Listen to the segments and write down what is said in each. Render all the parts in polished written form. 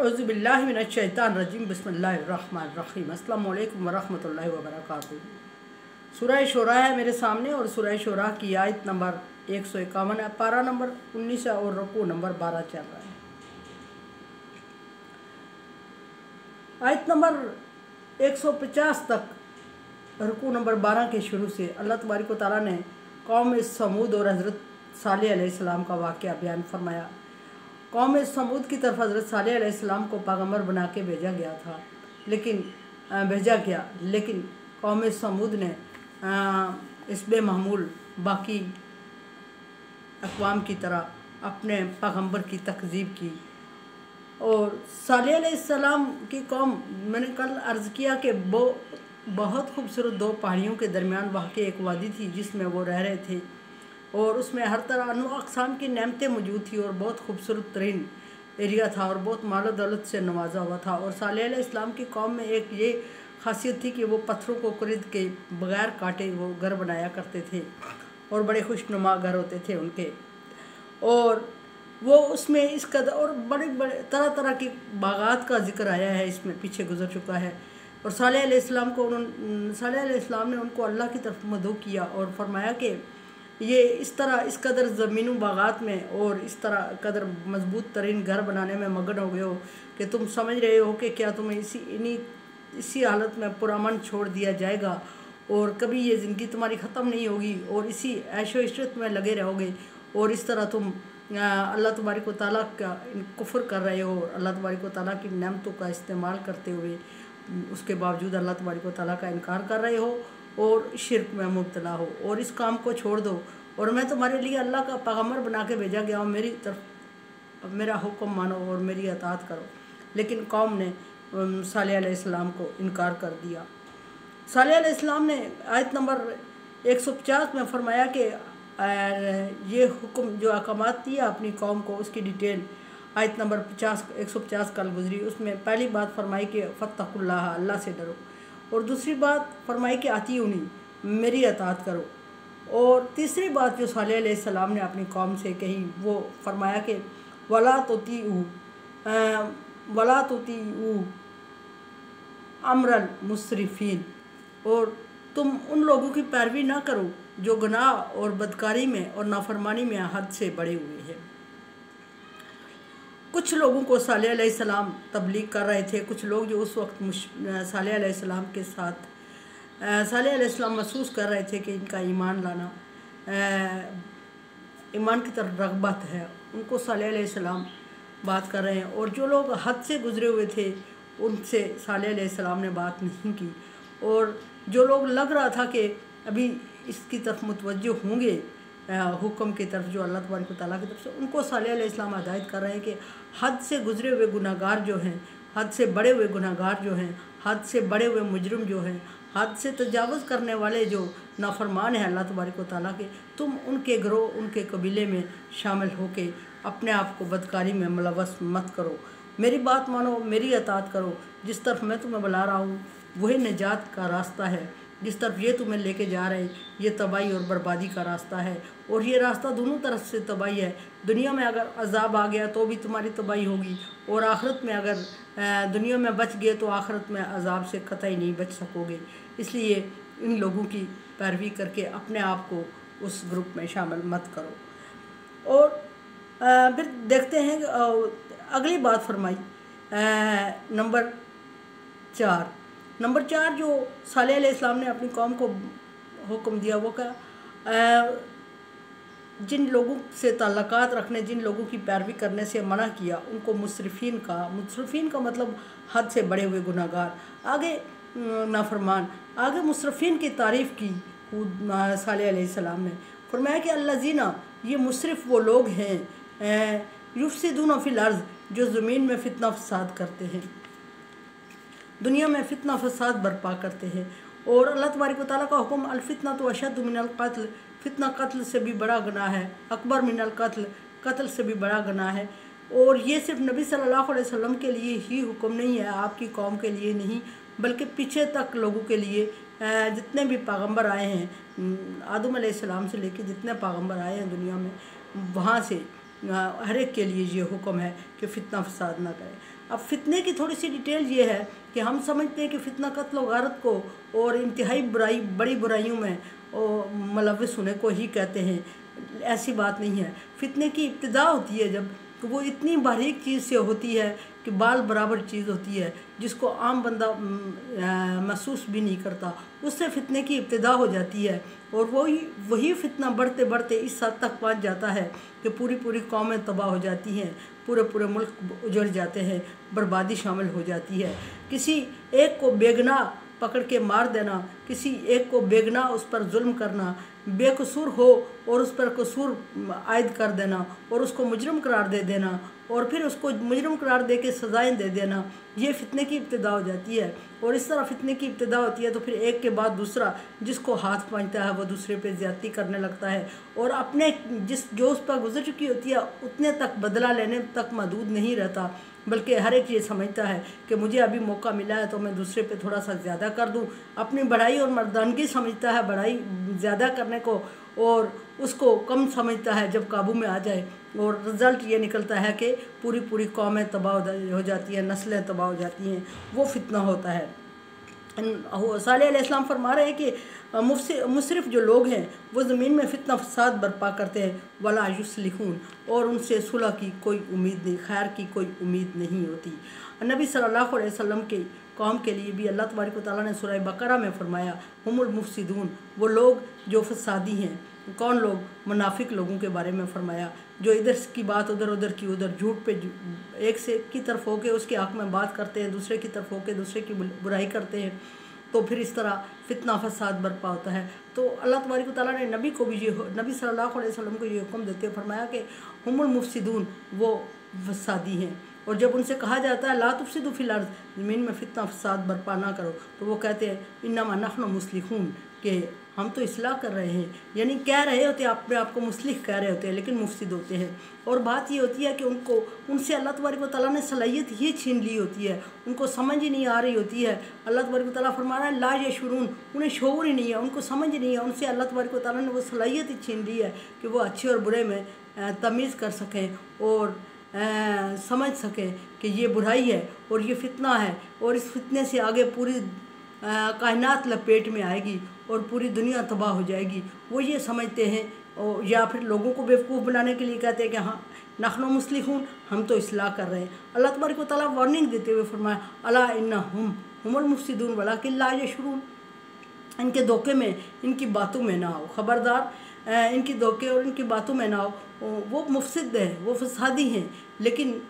औज़ुबिल्लाहि मिनश्शैतानिर्रजीम बिस्मिल्लाहिर्रहमानिर्रहीम। अस्सलामु अलैकुम वरहमतुल्लाहि वबरकातुहू। सूरह शूरा है मेरे सामने और सूरह शूरा की आयत नंबर 151 है, पारा नंबर 19 है और रुकू नंबर 12 चल रहा है। आयत नंबर 150 तक रुकू नंबर 12 के शुरू से अल्लाह तबारक व तआला ने कौम समूद और हज़रत सालेह अलैहिस्सलाम का वाक़या बयान फरमाया। कौम समूद की तरफ हज़रत सालेह अलैहिस्सलाम को पैगम्बर बना के भेजा गया, लेकिन कौम समूद ने इस बेमामूल बाकी अक़वाम की तरह अपने पैगम्बर की तकज़ीब की। और सालेह अलैहिस्सलाम की कौम, मैंने कल अर्ज़ किया कि वो बहुत खूबसूरत दो पहाड़ियों के दरमियान वाक़ एक वादी थी जिसमें वो रह रहे थे और उसमें हर तरह अनवा अक़साम की नेमतें मौजूद थी और बहुत खूबसूरत तरीन एरिया था और बहुत मालो दौलत से नवाजा हुआ था। और सालेह अलैहिस्सलाम की कौम में एक ये खासियत थी कि वो पत्थरों को खरीद के बग़ैर काटे वो घर बनाया करते थे और बड़े खुशनुमा घर होते थे उनके। और वो उसमें इस कदर और बड़े बड़े तरह तरह के बागात का जिक्र आया है, इसमें पीछे गुजर चुका है। और सालेह अलैहिस्सलाम ने उनको अल्लाह की तरफ मदऊ किया और फरमाया कि ये इस तरह इस कदर ज़मीन बागात में और इस तरह कदर मजबूत तरीन घर बनाने में मगन हो गए हो कि तुम समझ रहे हो कि क्या तुम्हें इसी हालत में पुरअमन छोड़ दिया जाएगा और कभी ये ज़िंदगी तुम्हारी ख़त्म नहीं होगी और इसी ऐशो इशरत में लगे रहोगे और इस तरह तुम अल्लाह तबारक व तआला का कुफ्र कर रहे हो और अल्लाह तबारक व तआला की नेमतों का इस्तेमाल करते हुए उसके बावजूद अल्लाह तबारक व तआला का इनकार कर रहे हो और शिर्क में मुब्तला हो और इस काम को छोड़ दो और मैं तुम्हारे लिए अल्लाह का पैगम्बर बना के भेजा गया हूँ, मेरी तरफ मेरा हुक्म मानो और मेरी अताअत करो। लेकिन कौम ने सालेह अलैहिस्सलाम को इनकार कर दिया। सालेह अलैहिस्सलाम ने आयत नंबर 150 में फरमाया कि ये हुक्म जो अहकामात दिया अपनी कौम को उसकी डिटेल आयत नंबर 150 कल गुजरी। उसमें पहली बात फरमाई कि फत्तकुल्लाह, अल्लाह से डरो, और दूसरी बात फरमाई कि आतीउनी, मेरी अताअत करो, और तीसरी बात जो सालेह अलैहिस्सलाम ने अपनी कौम से कही वो फरमाया कि वला तुतीउ अमरल मुसरिफीन, और तुम उन लोगों की पैरवी ना करो जो गुनाह और बदकारी में और नाफरमानी में हद से बढ़े हुए हैं। कुछ लोगों को सालेह अलैहिस्सलाम तबलीग कर रहे थे, कुछ लोग जो उस वक्त सालेह अलैहिस्सलाम के साथ सालेह अलैहिस्सलाम महसूस कर रहे थे कि इनका ईमान लाना ईमान की तरफ रग़बत है, उनको सालेह अलैहिस्सलाम बात कर रहे हैं। और जो लोग हद से गुज़रे हुए थे उनसे सालेह अलैहिस्सलाम ने बात नहीं की, और जो लोग लग रहा था कि अभी इसकी तरफ मुतवज्जो होंगे हुक्म की तरफ जो अल्लाह तबारक व तआला की तरफ से, उनको सालेह अलैहिस्सलाम हिदायत कर रहे हैं कि हद से गुज़रे हुए गुनाहगार जो हैं, हद से बड़े हुए गुनाहगार जो हैं, हद से बड़े हुए मुजरिम जो हैं, हद से तजावुज़ करने वाले जो नाफरमान हैं अल्लाह तबारक व तआला के, तुम उनके ग्रोह उनके कबीले में शामिल होके अपने आप को बदकारी में मुलव्वस मत करो। मेरी बात मानो, मेरी अताअत करो। जिस तरफ मैं तुम्हें बुला रहा हूँ वही निजात का रास्ता है, जिस तरफ ये तुम्हें लेके जा रहे ये तबाही और बर्बादी का रास्ता है, और ये रास्ता दोनों तरफ से तबाही है। दुनिया में अगर अजाब आ गया तो भी तुम्हारी तबाही होगी, और आखिरत में अगर दुनिया में बच गए तो आखिरत में अजाब से कतई नहीं बच सकोगे। इसलिए इन लोगों की पैरवी करके अपने आप को उस ग्रुप में शामिल मत करो। और फिर देखते हैं अगली बात फरमाई नंबर 4 जो सालेह अलैहिस्सलाम ने अपनी कौम को हुक्म दिया वो क्या, जिन लोगों से ताल्लुकात रखने, जिन लोगों की पैरवी करने से मना किया, उनको मुसरिफीन का मतलब हद से बड़े हुए गुनाहगार, आगे नाफरमान, आगे मुसरिफीन की तारीफ़ की सालेह अलैहिस्सलाम ने फरमाया कि अल्लज़ीना, ये मुसरिफ वो लोग हैं युफ़सिदूना फ़िल अर्ज़, जो ज़मीन में फितना फसाद करते हैं, दुनिया में फितना फसाद बर्पा करते हैं। और अल्लाह तबारक व तआला का हुक्म अल-फितना तो अशद्दु मिनल क़त्ल, फितना कत्ल से भी बड़ा गुनाह है, अकबर मिनल क़त्ल, कत्ल से भी बड़ा गुनाह है। और ये सिर्फ नबी सल्लल्लाहु अलैहि वसल्लम के लिए ही हुक्म नहीं है, आपकी कौम के लिए नहीं, बल्कि पीछे तक लोगों के लिए जितने भी पैगम्बर आए हैं आदम अलैहिस्सलाम से लेकर जितने पैगम्बर आए हैं दुनिया में, वहाँ से हर एक के लिए ये हुक्म है कि फितना फसाद ना करें। अब फितने की थोड़ी सी डिटेल ये है कि हम समझते हैं कि फितना कत्ल व गारत को और इंतहाई बड़ी बुराइयों में मुलव्वस होने को ही कहते हैं। ऐसी बात नहीं है। फितने की इब्तिदा होती है जब, तो वो इतनी बारीक चीज़ से होती है कि बाल बराबर चीज़ होती है, जिसको आम बंदा महसूस भी नहीं करता। उससे फितने की इब्तिदा हो जाती है और वही फितना बढ़ते बढ़ते इस हद तक पहुंच जाता है कि पूरी कौमें तबाह हो जाती हैं, पूरे मुल्क उजड़ जाते हैं, बर्बादी शामिल हो जाती है। किसी एक को बेगुनाह पकड़ के मार देना, किसी एक को बेगुनाह उस पर जुल्म करना, बेकसूर हो और उस पर कसूर आयद कर देना और उसको मुजरम करार दे देना और फिर उसको मुजरम करार दे के सज़ाएँ दे देना, ये फितने की इब्तिदा हो जाती है। और इस तरह फितने की इब्तिदा होती है तो फिर एक के बाद दूसरा जिसको हाथ पहुँचता है वो दूसरे पे ज़्यादती करने लगता है और अपने जो उस पर गुजर चुकी होती है उतने तक बदला लेने तक महदूद नहीं रहता, बल्कि हर एक ये समझता है कि मुझे अभी मौका मिला है तो मैं दूसरे पे थोड़ा सा ज़्यादा कर दूं। अपनी बढ़ाई और मर्दानगी समझता है बढ़ाई ज़्यादा करने को और उसको कम समझता है जब काबू में आ जाए, और रिज़ल्ट ये निकलता है कि पूरी कौमें तबाह हो जाती हैं, नस्लें तबाह हो जाती हैं। वो फितना होता है। सालेह अलैहिस्सलाम फरमा रहे हैं कि मुसरिफ जो लोग हैं वो ज़मीन में फितना फसाद बर्पा करते हैं, वला युस्लिहून, और उनसे सुलह की कोई उम्मीद नहीं, खैर की कोई उम्मीद नहीं होती। नबी सल्लल्लाहु अलैहि वसल्लम के कौम के लिए भी अल्लाह तबारक व तआला ने सूरह बकरा में फरमाया हुमुल मुफसिदून, वो लोग जो फसादी हैं। कौन लोग? मुनाफिक लोगों के बारे में फरमाया, जो इधर की बात उधर की उधर, झूठ पे एक से की तरफ होके उसके हक़ में बात करते हैं, दूसरे की तरफ होके दूसरे की बुराई करते हैं, तो फिर इस तरह फितना फसाद बर्पा होता है। तो अल्लाह तबारक व तआला ने नबी सल्लल्लाहु अलैहि वसल्लम को ये हुक्म देते फरमाया कि हुमुल मुफसिदून, वो फसादी हैं। और जब उनसे कहा जाता है ला तुफसिदू फिल अर्ज़, ज़मीन में फितना फसाद बर्पा ना करो, तो वो कहते हैं इन्नमा नहनु मुस्लिहून, कि हम तो इस्लाह कर रहे हैं, यानी कह रहे होते हैं, अपने आप को मुस्लिह कह रहे होते हैं लेकिन मुफसिद होते हैं। और बात ये होती है कि उनसे अल्लाह तबारक व तआला ने सलाहियत ही छीन ली होती है, उनको समझ ही नहीं आ रही होती है। अल्लाह तबारक व तआला फरमा रहा है ला यशउरून, उन्हें शऊर ही नहीं है, उनको समझ ही नहीं है। उनसे अल्लाह तबारक व तआला ने वो सलाहियत ही छीन ली है कि वो अच्छे और बुरे में तमीज़ कर सकें और समझ सकें कि ये बुराई है और ये फितना है, और इस फितने से आगे पूरी कायनात लपेट में आएगी और पूरी दुनिया तबाह हो जाएगी। वो ये समझते हैं, और या फिर लोगों को बेवकूफ़ बनाने के लिए कहते हैं कि हाँ नहनु मुस्लिहून, हम तो इस्लाह कर रहे हैं। अल्लाह तबारक व तआला वार्निंग देते हुए फरमाया अला इन्नहुम हुमुल मुफसिदून वलाकिन ला यशउरून, इनके धोखे में, इनकी बातों में ना आओ, खबरदार इनकी धोखे और इनकी बातों में ना आओ। वो मुफसिद हैं, वो फसादी हैं, लेकिन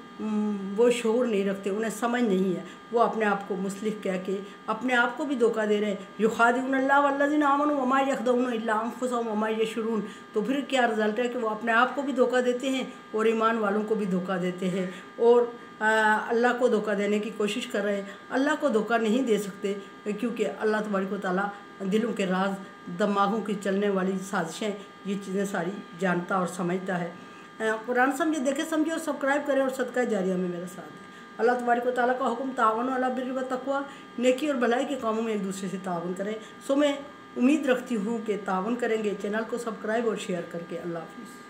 वो शऊर नहीं रखते, उन्हें समझ नहीं है। वो अपने आप को मुस्लिह कह के अपने आप को भी धोखा दे रहे हैं। युखादिऊनल्लाह वल्लज़ीना आमनू वमा यख़दऊन इल्ला अनफुसहुम वमा यशउरून, तो फिर क्या रिज़ल्ट है कि वो अपने आप को भी धोखा देते हैं और ईमान वालों को भी धोखा देते हैं और अल्लाह को धोखा देने की कोशिश कर रहे हैं। अल्लाह को धोखा नहीं दे सकते, क्योंकि अल्लाह तबारक व तआला दिलों के राज, दिमागों की चलने वाली साजिशें, ये चीज़ें सारी जानता और समझता है। कुरान समझे, देखे समझे और सब्सक्राइब करें और सदका जारिया में मेरे साथ है। अल्लाह तबारक व तआला का हुक्म तावनु अला बिर्रि व तक़वा, नेकी और भलाई के कामों में एक दूसरे से तावन करें। सो मैं उम्मीद रखती हूँ कि तावन करेंगे, चैनल को सब्सक्राइब और शेयर करके। अल्लाह हाफ़िज़।